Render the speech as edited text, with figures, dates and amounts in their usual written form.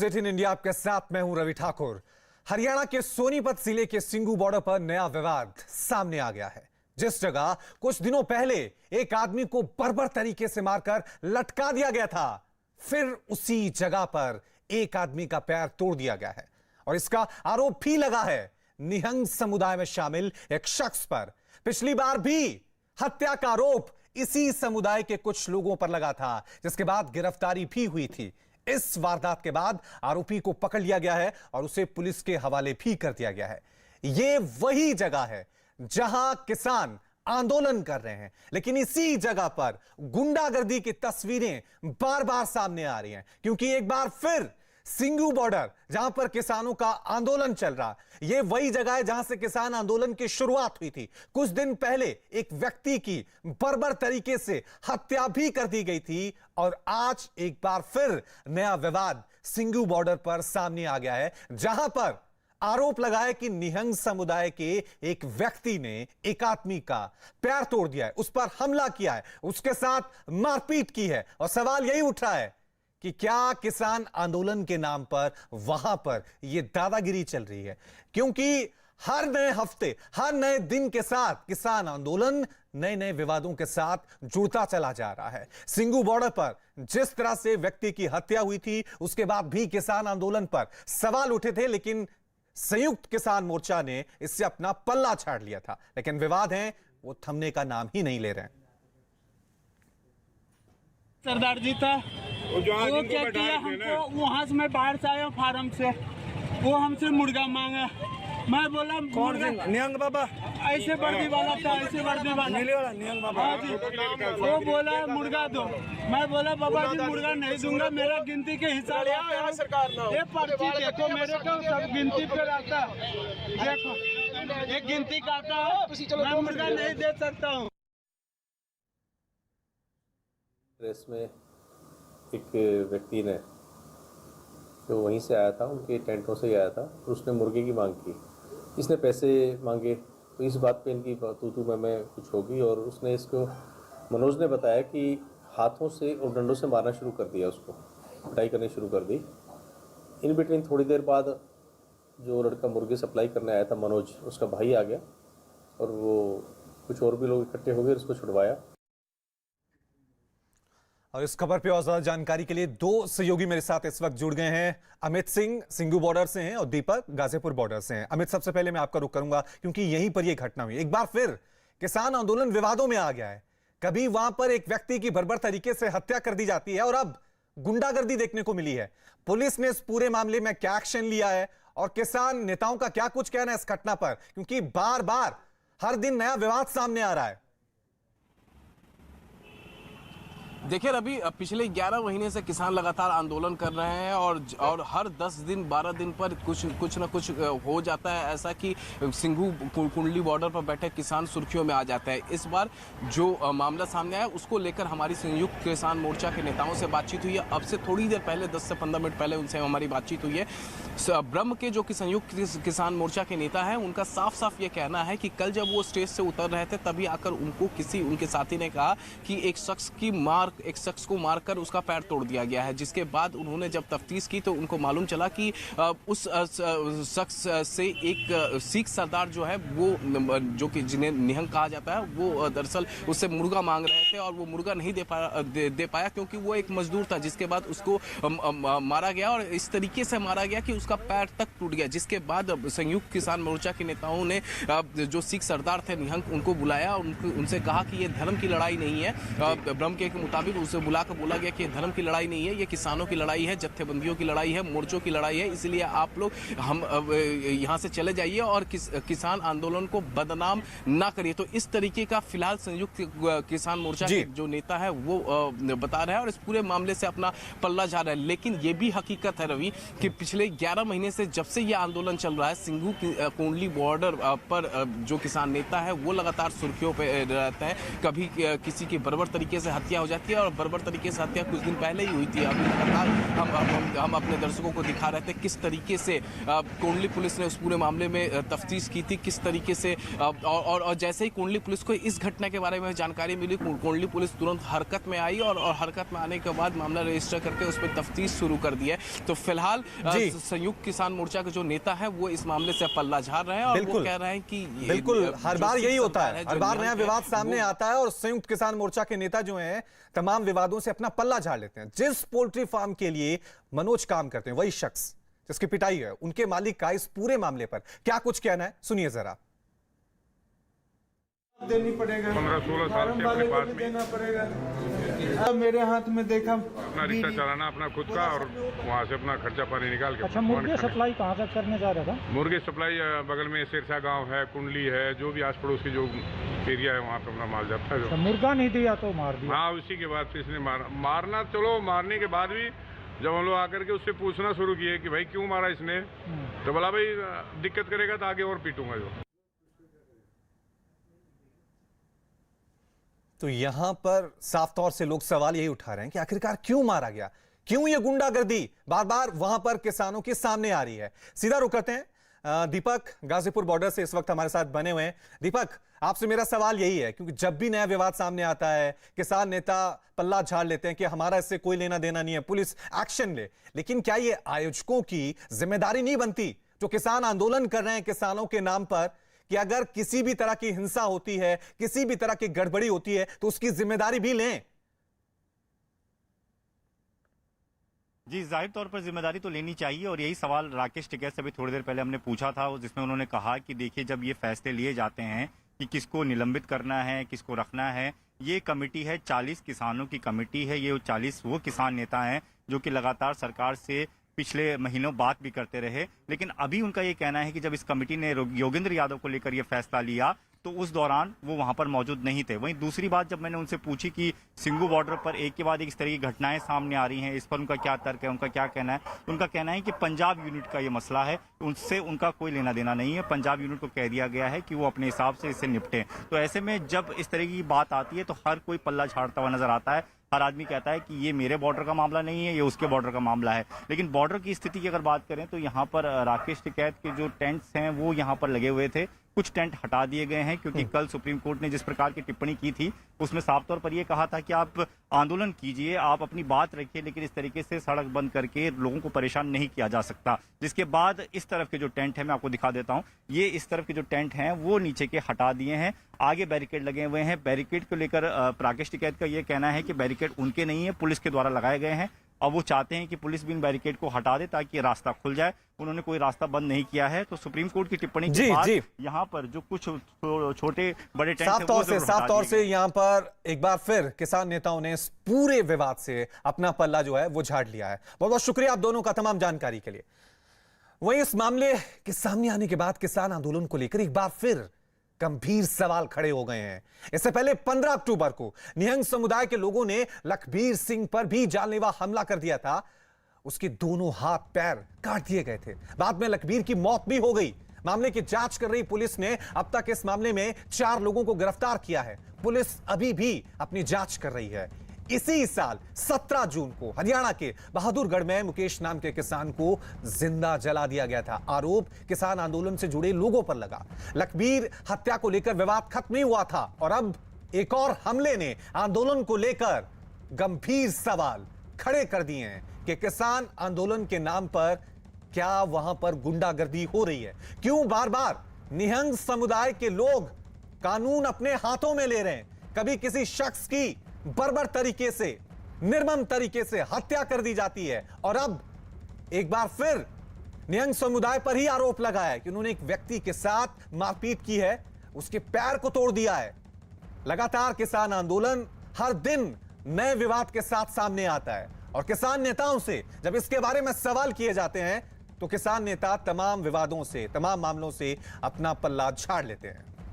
18 India आपके साथ मैं हूं रवि ठाकुर। हरियाणा के सोनीपत जिले के सिंगू बॉर्डर पर नया विवाद सामने आ गया है। जिस जगह कुछ दिनों पहले एक आदमी को बर्बर तरीके से मारकर लटका दिया गया था, फिर उसी जगह पर एक आदमी का पैर तोड़ दिया गया है और इसका आरोप भी लगा है निहंग समुदाय में शामिल एक शख्स पर। पिछली बार भी हत्या का आरोप इसी समुदाय के कुछ लोगों पर लगा था, जिसके बाद गिरफ्तारी भी हुई थी। इस वारदात के बाद आरोपी को पकड़ लिया गया है और उसे पुलिस के हवाले भी कर दिया गया है। यह वही जगह है जहां किसान आंदोलन कर रहे हैं, लेकिन इसी जगह पर गुंडागर्दी की तस्वीरें बार बार सामने आ रही हैं, क्योंकि एक बार फिर सिंगू बॉर्डर जहां पर किसानों का आंदोलन चल रहा, यह वही जगह है जहां से किसान आंदोलन की शुरुआत हुई थी। कुछ दिन पहले एक व्यक्ति की बर्बर तरीके से हत्या भी कर दी गई थी और आज एक बार फिर नया विवाद सिंगू बॉर्डर पर सामने आ गया है, जहां पर आरोप लगा है कि निहंग समुदाय के एक व्यक्ति ने एक आदमी का पैर तोड़ दिया है, उस पर हमला किया है, उसके साथ मारपीट की है। और सवाल यही उठ रहा है कि क्या किसान आंदोलन के नाम पर वहां पर यह दादागिरी चल रही है, क्योंकि हर नए हफ्ते हर नए दिन के साथ किसान आंदोलन नए नए विवादों के साथ जुड़ता चला जा रहा है। सिंगू बॉर्डर पर जिस तरह से व्यक्ति की हत्या हुई थी, उसके बाद भी किसान आंदोलन पर सवाल उठे थे, लेकिन संयुक्त किसान मोर्चा ने इससे अपना पल्ला झाड़ लिया था। लेकिन विवाद है वो थमने का नाम ही नहीं ले रहे हैं। सरदार जी था, वो क्या किया हमको, वहां से मैं बाहर से आया फार्म से, वो हमसे मुर्गा मांगा। मैं बोला कौन से निहंग बाबा? ऐसे वर्दी वाला था, ऐसे वर्दी वाला नीले वाला निहंग बाबा। हाँ जी, वो बोला मुर्गा दो। मैं बोला बाबा जी मुर्गा नहीं दूंगा, मेरा गिनती के हिसाब से ये पर्ची देखो मेरे को, सब गिनती पे रहता, देखो एक गिनती काटा है, मैं मुर्गा नहीं दे सकता हूँ। प्रेस में एक व्यक्ति ने जो वहीं से आया था, उनके टेंटों से ही आया था, तो उसने मुर्गे की मांग की। इसने पैसे मांगे तो इस बात पे इनकी तू में कुछ होगी और उसने इसको, मनोज ने बताया कि हाथों से और डंडों से मारना शुरू कर दिया, उसको पिटाई करनी शुरू कर दी। इन बिटवीन थोड़ी देर बाद जो लड़का मुर्गे सप्लाई करने आया था मनोज, उसका भाई आ गया और वो कुछ और भी लोग इकट्ठे हो गए, उसको छुड़वाया। और इस खबर पे और ज्यादा जानकारी के लिए दो सहयोगी मेरे साथ इस वक्त जुड़ गए हैं। अमित सिंह सिंगू बॉर्डर से हैं और दीपक गाजीपुर बॉर्डर से हैं। अमित, सबसे पहले मैं आपका रुख करूंगा क्योंकि यहीं पर यह घटना हुई। एक बार फिर किसान आंदोलन विवादों में आ गया है। कभी वहां पर एक व्यक्ति की बर्बर तरीके से हत्या कर दी जाती है और अब गुंडागर्दी देखने को मिली है। पुलिस ने इस पूरे मामले में क्या एक्शन लिया है और किसान नेताओं का क्या कुछ कहना है इस घटना पर, क्योंकि बार बार हर दिन नया विवाद सामने आ रहा है। देखिए रवि, पिछले 11 महीने से किसान लगातार आंदोलन कर रहे हैं और हर 10 दिन 12 दिन पर कुछ ना कुछ हो जाता है ऐसा कि सिंगू कुंडली बॉर्डर पर बैठे किसान सुर्खियों में आ जाते हैं। इस बार जो मामला सामने आया उसको लेकर हमारी संयुक्त किसान मोर्चा के नेताओं से बातचीत हुई है। अब से थोड़ी देर पहले 10 से 15 मिनट पहले उनसे हमारी बातचीत हुई है। ब्रह्म के जो कि संयुक्त किसान मोर्चा के नेता हैं, उनका साफ साफ ये कहना है कि कल जब वो स्टेज से उतर रहे थे तभी आकर उनको उनके साथी ने कहा कि एक शख्स को मारकर उसका पैर तोड़ दिया गया है। जिसके बाद उन्होंने जब तफ्तीश की तो उनको मालूम चला कि उस शख्स से एक सिख सरदार जो है, वो जो कि जिन्हें निहंग कहा जाता है, वो दरअसल उससे मुर्गा मांग रहे थे और वो मुर्गा नहीं दे पाया क्योंकि वो एक मजदूर था। जिसके बाद उसको मारा गया और इस तरीके से मारा गया कि उसका पैर तक टूट गया। जिसके बाद संयुक्त किसान मोर्चा के नेताओं ने जो सिख सरदार थे निहंग, उनको बुलाया और उनसे कहा कि ये धर्म की लड़ाई नहीं है। ब्रह्म के मुताबिक उसे बुलाकर बोला गया कि धर्म की लड़ाई नहीं है, ये किसानों की लड़ाई है, जत्थेबंदियों की लड़ाई है, मोर्चों की लड़ाई है। इसलिए आप लोग यहाँ से चले जाइए और किसान आंदोलन को बदनाम ना करिए। तो इस तरीके का फिलहाल संयुक्त किसान मोर्चा के जो नेता है वो बता रहे हैं और इस पूरे मामले से अपना पल्ला झाड़ रहा है। लेकिन ये भी हकीकत है रवि कि पिछले 11 महीने से जब से ये आंदोलन चल रहा है, सिंगू कुंडली बॉर्डर पर जो किसान नेता है वो लगातार सुर्खियों पर रहता है। कभी किसी की बर्बर तरीके से हत्या हो जाती है, की और बर्बर तरीके से हत्या कुछ दिन पहले ही हुई थी। अभी लगातार हम अपने दर्शकों को दिखा रहे थे किस तरीके से कोंडली पुलिस ने उस पूरे मामले में तफ्तीश की थी, किस तरीके से और जैसे ही कोंडली पुलिस को इस घटना के बारे में जानकारी मिली, कोंडली पुलिस तुरंत हरकत में आई और हरकत में आने के बाद मामला रजिस्टर करके उस पर तफ्तीश शुरू कर दी है। तो फिलहाल संयुक्त किसान मोर्चा के जो नेता है वो इस मामले से पल्ला झाड़ रहे हैं और वो कह रहे हैं कि बिल्कुल हर बार यही होता है, हर बार नया विवाद सामने आता है और संयुक्त किसान मोर्चा के नेता जो हैं तमाम विवादों से अपना पल्ला झाड़ लेते हैं। जिस पोल्ट्री फार्म के लिए मनोज काम करते हैं वही शख्स जिसकी पिटाई है, उनके मालिक का इस पूरे मामले पर क्या कुछ कहना है, सुनिए जरा। देनी पड़ेगा, 15-16 साल से अपने पास में देना पड़ेगा। अब मेरे हाथ में देखा अपना रिश्ता चलाना अपना खुद का और वहाँ से अपना खर्चा पानी निकाल के। अच्छा, मुर्गे सप्लाई कहाँ तक करने जा रहा था? मुर्गे सप्लाई बगल में सिरसा गांव है, कुंडली है, जो भी आस पड़ोस की जो एरिया है वहाँ पे अपना माल जाता है। अच्छा, मुर्गा नहीं दिया तो मार दिया? हाँ, उसी के बाद फिर इसने मारना, चलो मारने के बाद भी जब हम लोग आकर के उससे पूछना शुरू किए कि भाई क्यों मारा इसने, तो बोला भाई दिक्कत करेगा तो आगे और पीटूंगा जो। तो यहां पर साफ तौर से लोग सवाल यही उठा रहे हैं कि आखिरकार क्यों मारा गया, क्यों ये गुंडागर्दी बार बार वहां पर किसानों के सामने आ रही है। सीधा रुक करते हैं, दीपक गाजीपुर बॉर्डर से इस वक्त हमारे साथ बने हुए हैं। दीपक, आपसे मेरा सवाल यही है, क्योंकि जब भी नया विवाद सामने आता है किसान नेता पल्ला झाड़ लेते हैं कि हमारा इससे कोई लेना देना नहीं है, पुलिस एक्शन ले, लेकिन क्या ये आयोजकों की जिम्मेदारी नहीं बनती जो किसान आंदोलन कर रहे हैं किसानों के नाम पर, कि अगर किसी भी तरह की हिंसा होती है, किसी भी तरह की गड़बड़ी होती है तो उसकी जिम्मेदारी भी लें? जी, जाहिर तौर पर जिम्मेदारी तो लेनी चाहिए और यही सवाल राकेश टिकैत से भी थोड़ी देर पहले हमने पूछा था, जिसमें उन्होंने कहा कि देखिए जब ये फैसले लिए जाते हैं कि किसको निलंबित करना है, किसको रखना है, ये कमेटी है 40 किसानों की कमेटी है। ये 40 वो किसान नेता हैं जो कि लगातार सरकार से पिछले महीनों बात भी करते रहे, लेकिन अभी उनका ये कहना है कि जब इस कमेटी ने योगेंद्र यादव को लेकर ये फैसला लिया तो उस दौरान वो वहां पर मौजूद नहीं थे। वहीं दूसरी बात जब मैंने उनसे पूछी कि सिंगू बॉर्डर पर एक के बाद एक इस तरह की घटनाएं सामने आ रही हैं, इस पर उनका क्या तर्क है, उनका क्या कहना है, उनका कहना है कि पंजाब यूनिट का ये मसला है, उनसे उनका कोई लेना देना नहीं है। पंजाब यूनिट को कह दिया गया है कि वो अपने हिसाब से इससे निपटे। तो ऐसे में जब इस तरह की बात आती है तो हर कोई पल्ला झाड़ता हुआ नजर आता है। हर आदमी कहता है कि ये मेरे बॉर्डर का मामला नहीं है, ये उसके बॉर्डर का मामला है। लेकिन बॉर्डर की स्थिति की अगर बात करें तो यहाँ पर राकेश टिकैत के जो टेंट्स हैं वो यहाँ पर लगे हुए थे, कुछ टेंट हटा दिए गए हैं क्योंकि कल सुप्रीम कोर्ट ने जिस प्रकार की टिप्पणी की थी उसमें साफ तौर पर यह कहा था कि आप आंदोलन कीजिए, आप अपनी बात रखिए, लेकिन इस तरीके से सड़क बंद करके लोगों को परेशान नहीं किया जा सकता। जिसके बाद इस तरफ के जो टेंट है मैं आपको दिखा देता हूं, ये इस तरफ के जो टेंट हैं वो नीचे के हटा दिए हैं, आगे बैरिकेड लगे हुए हैं। बैरिकेड को लेकर राकेश टिकैत का ये कहना है कि बैरिकेड उनके नहीं है, पुलिस के द्वारा लगाए गए हैं। अब वो चाहते हैं कि पुलिस भी इन बैरिकेड को हटा दे ताकि रास्ता खुल जाए। उन्होंने कोई रास्ता बंद नहीं किया है। तो सुप्रीम कोर्ट की टिप्पणी के बाद यहाँ पर जो कुछ छोटे बड़े टेंट साफ तौर से यहाँ पर एक बार फिर किसान नेताओं ने इस पूरे विवाद से अपना पल्ला जो है वो झाड़ लिया है। बहुत बहुत शुक्रिया आप दोनों का तमाम जानकारी के लिए। वहीं इस मामले के सामने आने के बाद किसान आंदोलन को लेकर एक बार फिर गंभीर सवाल खड़े हो गए हैं। इससे पहले 15 अक्टूबर को निहंग समुदाय के लोगों ने लखबीर सिंह पर भी जानलेवा हमला कर दिया था। उसके दोनों हाथ पैर काट दिए गए थे। बाद में लखबीर की मौत भी हो गई। मामले की जांच कर रही पुलिस ने अब तक इस मामले में 4 लोगों को गिरफ्तार किया है। पुलिस अभी भी अपनी जांच कर रही है। इसी साल 17 जून को हरियाणा के बहादुरगढ़ में मुकेश नाम के किसान को जिंदा जला दिया गया था। आरोप किसान आंदोलन से जुड़े लोगों पर लगा। लखबीर हत्या को लेकर विवाद खत्म नहीं हुआ था और अब एक और हमले ने आंदोलन को लेकर गंभीर सवाल खड़े कर दिए हैं कि किसान आंदोलन के नाम पर क्या वहां पर गुंडागर्दी हो रही है। क्यों बार बार निहंग समुदाय के लोग कानून अपने हाथों में ले रहे हैं। कभी किसी शख्स की बर्बर तरीके से, निर्मम तरीके से हत्या कर दी जाती है और अब एक बार फिर निहंग समुदाय पर ही आरोप लगा है कि उन्होंने एक व्यक्ति के साथ मारपीट की है, उसके पैर को तोड़ दिया है। लगातार किसान आंदोलन हर दिन नए विवाद के साथ सामने आता है और किसान नेताओं से जब इसके बारे में सवाल किए जाते हैं तो किसान नेता तमाम विवादों से, तमाम मामलों से अपना पल्ला झाड़ लेते हैं।